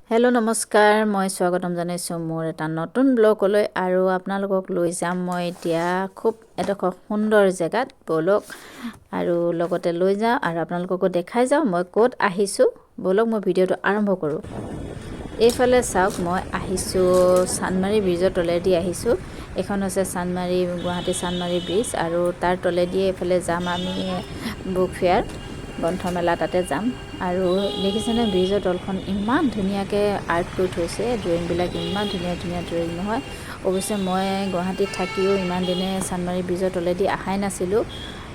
Hello' নমস্কাৰ, মই স্বাগতম জনাইছোঁ মোৰ এটা নতুন ব্লগলৈ। আৰু আপোনালোকক লৈ যাম মই এতিয়া খুব এডোখৰ সুন্দৰ জেগাত। ব'লক আৰু লগতে লৈ যাওঁ আৰু আপোনালোককো দেখাই যাওঁ মই ক'ত আহিছোঁ। ব'লক মই ভিডিঅ'টো আৰম্ভ কৰোঁ। এইফালে চাওক, মই আহিছোঁ চান্দমাৰী ব্ৰিজৰ তলেদি আহিছোঁ। এইখন হৈছে চান্দমাৰী গুৱাহাটী চান্দমাৰী ব্ৰিজ আৰু তাৰ তলেদি এইফালে যাম আমি বুক ফেয়াৰ গ্ৰন্থমেলা, তাতে যাম। আৰু দেখিছেনে ব্ৰিজৰ তলখন ইমান ধুনীয়াকৈ আৰ্ট কৰি থৈছে। ড্ৰয়িংবিলাক ইমান ধুনীয়া ধুনীয়া ড্ৰয়িং নহয়। অৱশ্যে মই গুৱাহাটীত থাকিও ইমান দিনে চান্দমাৰী ব্ৰিজৰ তলেদি অহাই নাছিলোঁ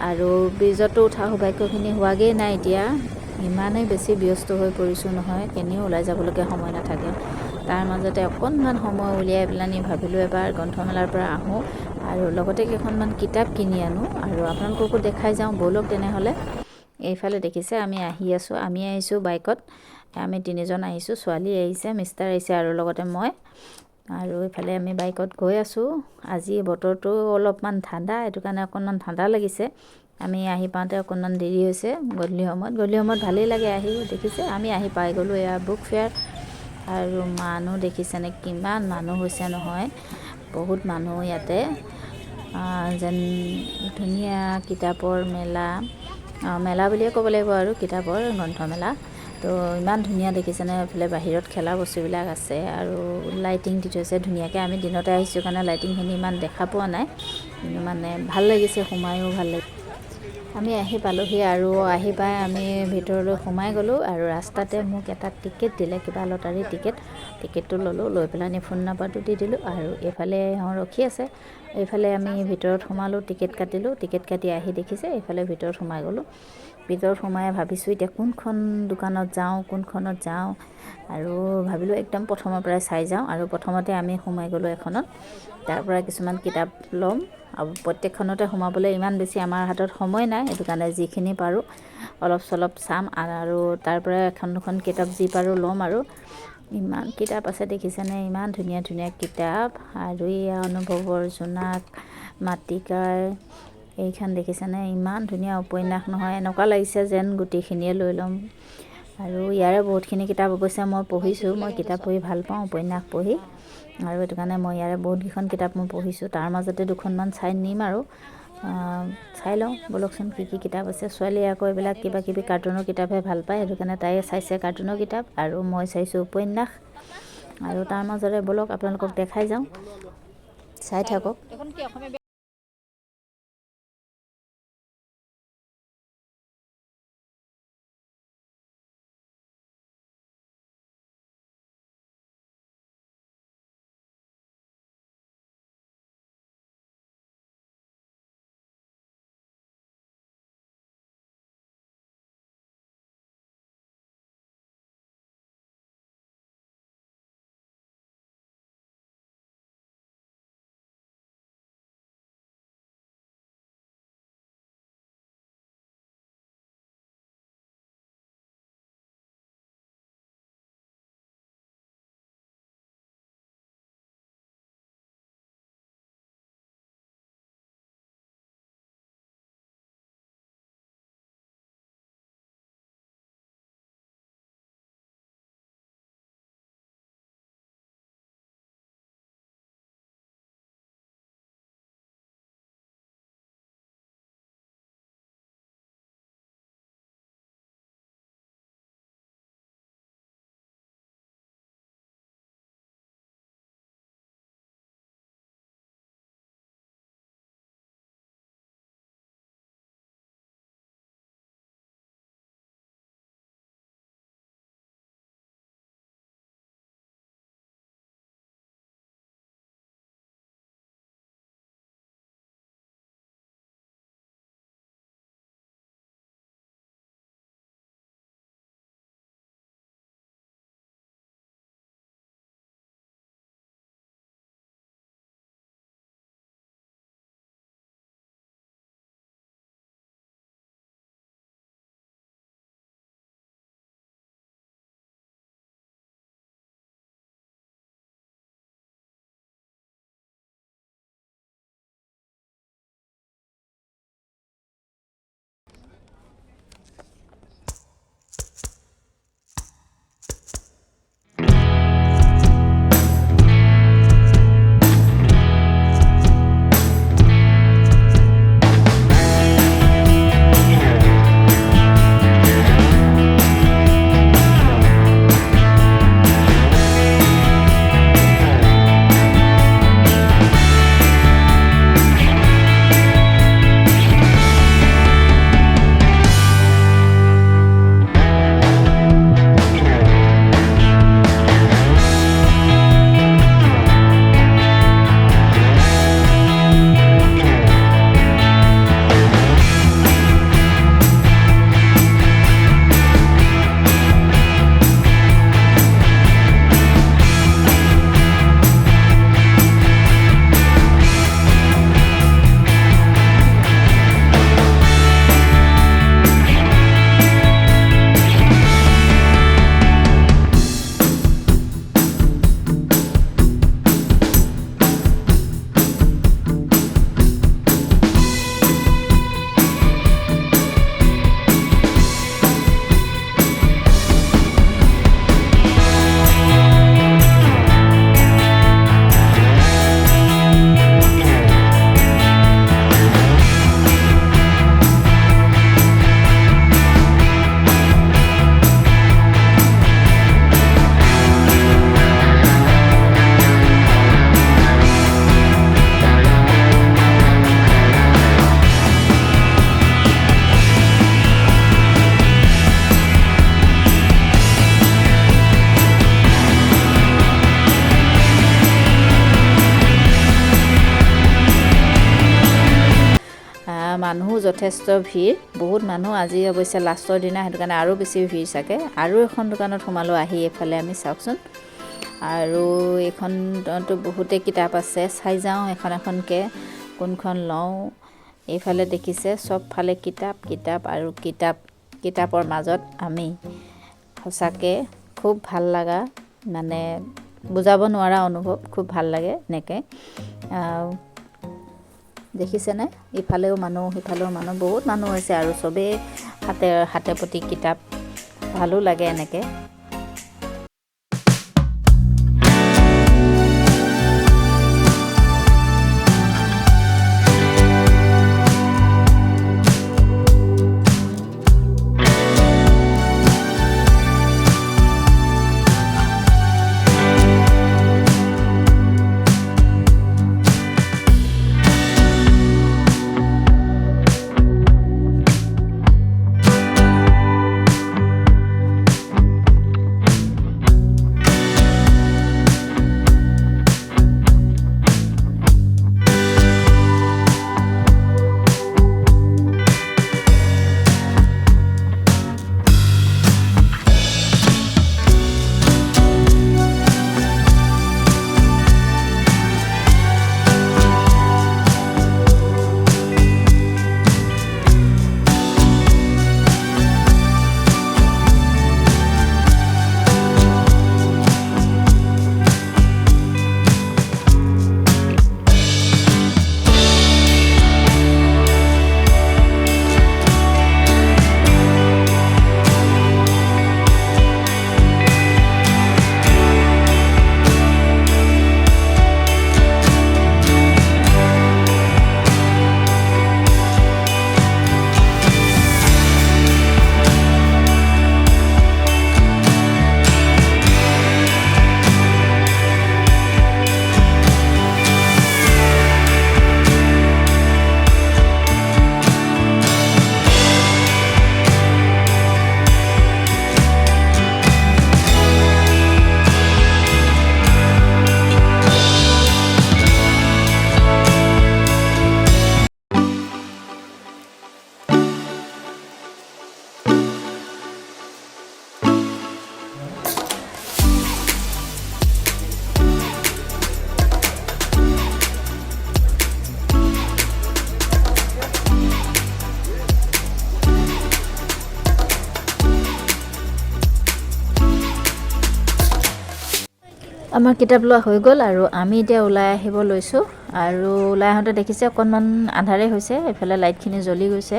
আৰু ব্ৰিজতো উঠা সৌভাগ্যখিনি হোৱাগৈ নাই। এতিয়া ইমানেই বেছি ব্যস্ত হৈ পৰিছোঁ নহয়, কেনিও ওলাই যাবলৈকে সময় নাথাকে। তাৰ মাজতে অকণমান সময় উলিয়াই পেলানি ভাবিলোঁ এবাৰ গ্ৰন্থমেলাৰ পৰা আহোঁ আৰু লগতে কেইখনমান কিতাপ কিনি আনো আৰু আপোনালোককো দেখাই যাওঁ। ব'লক তেনেহ'লে। এইফালে দেখিছে আমি আহিছোঁ বাইকত। আমি তিনিজন আহিছোঁ, ছোৱালী আহিছে, মিষ্টাৰ আহিছে আৰু লগতে মই। আৰু এইফালে আমি বাইকত গৈ আছোঁ। আজি বতৰটো অলপমান ঠাণ্ডা, সেইটো কাৰণে অকণমান ঠাণ্ডা লাগিছে। আমি আহি পাওঁতে অকণমান দেৰি হৈছে গধূলি সময়ত ভালেই লাগে আহি। দেখিছে আমি আহি পাই গ'লোঁ এয়া বুক ফেয়াৰ। আৰু মানুহ দেখিছেনে কিমান মানুহ হৈছে নহয়, বহুত মানুহ ইয়াতে। যেন ধুনীয়া কিতাপৰ মেলা বুলিয়ে ক'ব লাগিব আৰু কিতাপৰ গ্ৰন্থমেলা। তো ইমান ধুনীয়া দেখিছেনে। এইফালে বাহিৰত খেলা বস্তুবিলাক আছে আৰু লাইটিং দি থৈছে ধুনীয়াকৈ। আমি দিনতে আহিছোঁ কাৰণে লাইটিংখিনি ইমান দেখা পোৱা নাই, কিন্তু মানে ভাল লাগিছে, সোমায়ো ভাল লাগিছে। আমি আহি পালোঁহি আৰু আহি পাই আমি ভিতৰলৈ সোমাই গ'লোঁ আৰু ৰাস্তাতে মোক এটা টিকেট দিলে, কিবা লটাৰী টিকেটটো ল'লোঁ। লৈ পেলাই ফোন নাম্বাৰটো দি দিলোঁ আৰু এইফালে ৰখি আছে। এইফালে আমি ভিতৰত সোমালোঁ, টিকেট কাটি আহি দেখিছে এইফালে ভিতৰত সোমাই গ'লোঁ। ভিতৰত সোমাই ভাবিছোঁ এতিয়া কোনখন দোকানত যাওঁ আৰু ভাবিলোঁ একদম প্ৰথমৰ পৰাই চাই যাওঁ। আৰু প্ৰথমতে আমি সোমাই গ'লোঁ এখনত, তাৰ পৰা কিছুমান কিতাপ ল'ম। আৰু প্ৰত্যেকখনতে সোমাবলৈ ইমান বেছি আমাৰ হাতত সময় নাই, সেইটো কাৰণে যিখিনি পাৰোঁ অলপ চলপ চাম আৰু তাৰ পৰা এখন দুখন কিতাপ যি পাৰোঁ ল'ম। আৰু ইমান কিতাপ আছে দেখিছেনে, ইমান ধুনীয়া ধুনীয়া কিতাপ। আৰু এয়া অনুভৱৰ জোনাক, মাটিকাৰ, এইখন দেখিছেনে ইমান ধুনীয়া উপন্যাস নহয়, এনেকুৱা লাগিছে যেন গোটেইখিনিয়ে লৈ ল'ম। আৰু ইয়াৰে বহুতখিনি কিতাপ অৱশ্যে মই পঢ়িছোঁ। মই কিতাপ পঢ়ি ভাল পাওঁ, উপন্যাস পঢ়ি, আৰু সেইটো কাৰণে মই ইয়াৰে বহুতকেইখন কিতাপ মই পঢ়িছোঁ। তাৰ মাজতে দুখনমান চাই নিম আৰু চাই লওঁ ব'লকচোন কি কি কিতাপ আছে। ছোৱালীয়ে আকৌ এইবিলাক কিবা কিবি কাৰ্টুনৰ কিতাপহে ভাল পায়, সেইটো কাৰণে তাই চাইছে কাৰ্টুনৰ কিতাপ আৰু মই চাইছোঁ উপন্যাস। আৰু তাৰ মাজতে ব'লক আপোনালোকক দেখাই যাওঁ, চাই থাকক। যথেষ্ট ভিৰ, বহুত মানুহ। আজি অৱশ্যে লাষ্টৰ দিনা, সেইটো কাৰণে আৰু বেছি ভিৰ চাগে। আৰু এখন দোকানত সোমালোঁ আহি এইফালে আমি, চাওকচোন। আৰু এইখনতো বহুতেই কিতাপ আছে, চাই যাওঁ এখন এখনকৈ কোনখন লওঁ। এইফালে দেখিছে চবফালে কিতাপ কিতাপ আৰু কিতাপ, কিতাপৰ মাজত আমি। সঁচাকৈ খুব ভাল লগা, মানে বুজাব নোৱাৰা অনুভৱ, খুব ভাল লাগে এনেকৈ। দেখিছেনে, ইফালেও মানুহ সিফালেও মানুহ, বহুত মানুহ হৈছে আৰু চবেই হাতে প্ৰতি কিতাপ, ভালো লাগে এনেকৈ। আমাৰ কিতাপ লোৱা হৈ গ'ল আৰু আমি এতিয়া ওলাই আহিব লৈছোঁ। আৰু ওলাই আহোঁতে দেখিছে অকণমান আন্ধাৰেই হৈছে, এইফালে লাইটখিনি জ্বলি গৈছে।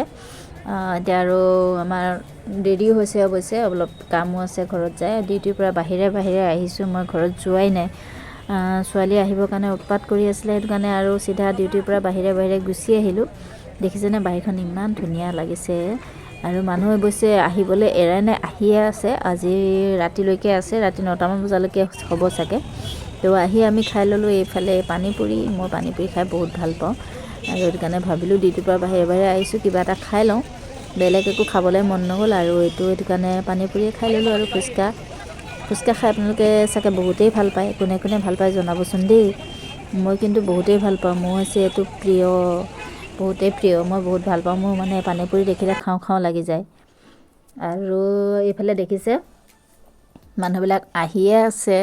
এতিয়া আৰু আমাৰ দেৰিও হৈছে অৱশ্যে, অলপ কামো আছে ঘৰত যায়। ডিউটিৰ পৰা বাহিৰে আহিছোঁ, মই ঘৰত যোৱাই নাই। ছোৱালী আহিবৰ কাৰণে উৎপাত কৰি আছিলে, সেইটো কাৰণে আৰু চিধা ডিউটিৰ পৰা বাহিৰে গুচি আহিলোঁ। দেখিছেনে বাহিৰখন ইমান ধুনীয়া লাগিছে। আৰু মানুহ অৱশ্যে আহিবলৈ এৰাই নাই, আহিয়ে আছে। আজি ৰাতিলৈকে আছে, ৰাতি 9টামান বজালৈকে হ'ব চাগে। তো আহি আমি খাই ল'লোঁ এইফালে পানীপুৰি। মই পানীপুৰি খাই বহুত ভাল পাওঁ, আৰু সেইটো কাৰণে ভাবিলোঁ ডিউটিৰ পৰা বাহিৰে আহিছোঁ, কিবা এটা খাই লওঁ। বেলেগ একো খাবলৈ মন নগ'ল, আৰু সেইটো কাৰণে পানীপুৰিয়ে খাই ল'লোঁ। আৰু ফুচকা খাই আপোনালোকে চাগে বহুতেই ভাল পায়, কোনে কোনে ভাল পায় জনাবচোন দেই। মই কিন্তু বহুতেই ভাল পাওঁ, মোৰ হৈছে এইটো প্ৰিয়, বহুতেই প্ৰিয়। মই বহুত ভাল পাওঁ, মোৰ মানে পানীপুৰি দেখিলে খাওঁ লাগি যায়। আৰু এইফালে দেখিছে মানুহবিলাক আহিয়ে আছে,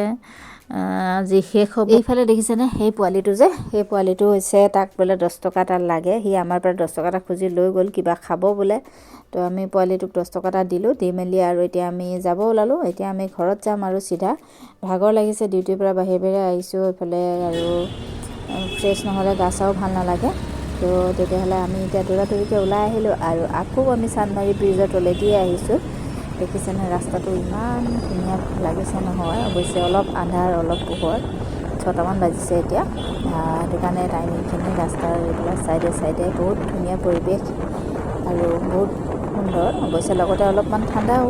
যি শেষ হ'ব। এইফালে দেখিছেনে সেই পোৱালিটো সেই পোৱালিটো হৈছে, তাক বোলে 10 টকা এটা লাগে। সি আমাৰ পৰা 10 টকা এটা খুজি লৈ গ'ল, কিবা খাব বোলে। তো আমি পোৱালিটোক 10 টকা এটা দিলোঁ, দি মেলি আৰু এতিয়া আমি যাব ওলালোঁ। এতিয়া আমি ঘৰত যাম আৰু চিধা। ভাগৰ লাগিছে, ডিউটিৰ পৰা বাহিৰে আহিছোঁ। এইফালে আৰু ফ্ৰেছ নহ'লে গা চাও ভাল নালাগে। তো তেতিয়াহ'লে আমি এতিয়া দৌৰাদৌৰিকৈ ওলাই আহিলোঁ, আৰু আকৌ আমি চান্দমাৰী ব্ৰিজৰ তলেদিয়ে আহিছোঁ। দেখিছেনে ৰাস্তাটো ইমান ধুনীয়া লাগিছে নহয়। অৱশ্যে অলপ আন্ধাৰ অলপ পোহৰ, 6টামান বাজিছে এতিয়া। সেইটো কাৰণে টাইমিংখিনি ৰাস্তাৰ এইবিলাক চাইডে বহুত ধুনীয়া পৰিৱেশ আৰু বহুত সুন্দৰ। অৱশ্যে লগতে অলপমান ঠাণ্ডাও।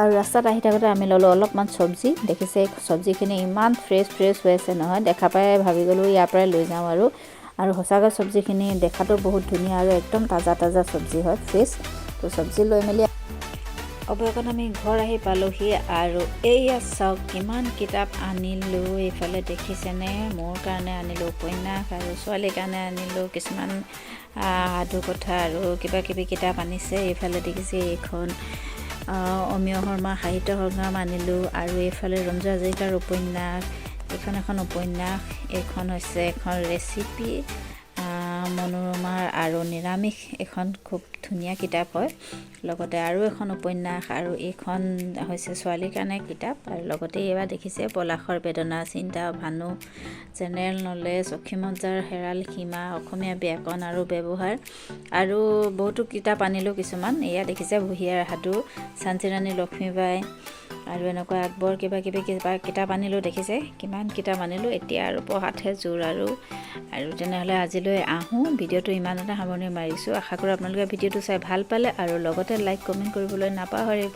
আৰু ৰাস্তাত আহি থাকোঁতে আমি ল'লোঁ অলপমান চব্জি। দেখিছে চব্জিখিনি ইমান ফ্ৰেছ হৈ আছে নহয়, দেখা পাই ভাবি গ'লোঁ ইয়াৰ পৰাই লৈ যাওঁ আৰু সঁচাকৈ চব্জিখিনি দেখাতো বহুত ধুনীয়া আৰু একদম তাজা চব্জি হয়, ফ্ৰেছ। তো চব্জি লৈ মেলি অৱশেষত আমি ঘৰ আহি পালোঁহি আৰু এইয়া চাওক কিমান কিতাপ আনিলোঁ। এইফালে দেখিছেনে, মোৰ কাৰণে আনিলোঁ উপন্যাস আৰু ছোৱালীৰ কাৰণে আনিলোঁ কিছুমান সাধু কথা আৰু কিবা কিতাপ আনিছে। এইফালে দেখিছে এইখন অমীয় শৰ্মা সাহিত্য সংগ্ৰাম আনিলোঁ আৰু এইফালে ৰঞ্জু হাজৰিকাৰ উপন্যাস, এখন উপন্যাস, এইখন হৈছে এখন ৰেচিপি মনোৰমাৰ আৰু নিৰামিষ, এখন খুব ধুনীয়া কিতাপ হয়। লগতে আৰু এখন উপন্যাস আৰু এইখন হৈছে ছোৱালীৰ কাৰণে কিতাপ। আৰু লগতে এইবাৰ দেখিছে পলাশৰ বেদনা, চিন্তা, ভানু, জেনেৰেল নলেজ, অসীমত হেৰাল সীমা, অসমীয়া ব্যাকৰণ আৰু ব্যৱহাৰ আৰু বহুতো কিতাপ আনিলোঁ কিছুমান। এয়া দেখিছে বুঢ়িয়াৰ সাধু, চাঞ্চিৰাণী লক্ষ্মীবাই আৰু এনেকুৱা আকবৰ কিবা কিতাপ আনিলোঁ। দেখিছে কিমান কিতাপ আনিলোঁ। এতিয়া আৰু পঢ়াতহে জোৰ আৰু তেনেহ'লে আজিলৈ আহোঁ। ভিডিঅ'টো ইমানতে সামৰণি মাৰিছোঁ। আশা কৰোঁ আপোনালোকে ভিডিঅ'টো চাই ভাল পালে আৰু লগতে লাইক কমেণ্ট কৰিবলৈ নাপাহৰিব।